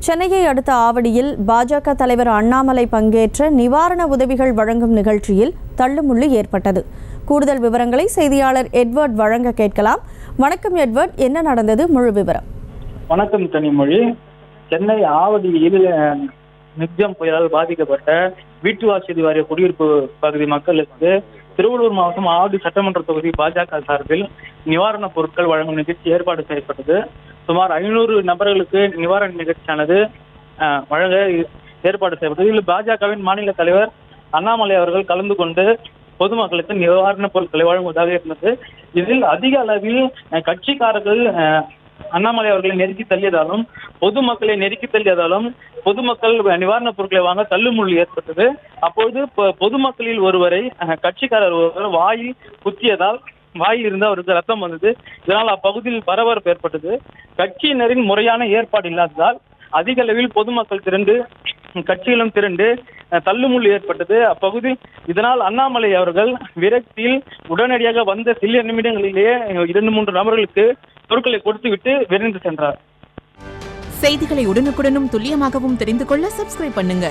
சென்னையை அடுத்த ஆவடியில் பாஜக தலைவர் அண்ணாமலை பங்கேற்ற நிவாரண உதவிகள் வழங்கும் நிகழ்ச்சியில் தள்ளுமுள்ளு ஏற்பட்டது. கூடுதல் விவரங்களை செய்தியாளர் எட்வர்ட் வழங்க கேட்கலாம். வணக்கம் எட்வர்ட், என்ன நடந்தது, முழு விவரம்? வணக்கம் கனிமொழி. சென்னை ஆவடியில் நிக்ஜம் புயலால் பாதிக்கப்பட்ட வீட்டு வசதி வாரிய குடியிருப்பு பகுதி மக்களுக்கு திருவள்ளூர் மாவட்டம் ஆவடி சட்டமன்ற தொகுதி பாஜக சார்பில் நிவாரணப் பொருட்கள் வழங்கும் நிகழ்ச்சி ஏற்பாடு செய்யப்பட்டது. சுமார் 500 நபர்களுக்கு நிவாரண நிகழ்ச்சியானது வழங்க ஏற்பாடு செய்யப்பட்டது. இதில் பாஜகவின் மாநில தலைவர் அண்ணாமலை அவர்கள் கலந்து கொண்டு பொதுமக்களுக்கு நிவாரணப் பொருட்களை வழங்குவதாக இருந்தது. இதில் அதிக அளவில் கட்சிக்காரர்கள் அண்ணாமலை அவர்களை நெருக்கி தள்ளியதாலும் பொதுமக்கள் நிவாரணப் பொருட்களை வாங்க தள்ளுமுள்ளு ஏற்பட்டது. அப்போது பொதுமக்களில் ஒருவரை கட்சிக்காரர் ஒருவர் வாயில் குத்தியதால் வாயில் இருந்து அவருக்கு ரத்தம் வந்தது. இதனால் அப்பகுதியில் பரபரப்பு ஏற்பட்டது. கட்சியினரின் முறையான ஏற்பாடு இல்லாததால் அதிக அளவில் பொதுமக்கள் கட்சிகளும் திரண்டு தள்ளுமுள்ளு ஏற்பட்டது அப்பகுதி. இதனால் அண்ணாமலை அவர்கள் விரக்தியில் உடனடியாக வந்த சில நிமிடங்களிலேயே 2-3 நபர்களுக்கு பொருட்களை கொடுத்துவிட்டு விரைந்து சென்றார். செய்திகளை உடனுக்குடனும் துல்லியமாகவும் தெரிந்து கொள்ள சப்ஸ்கிரைப் பண்ணுங்க.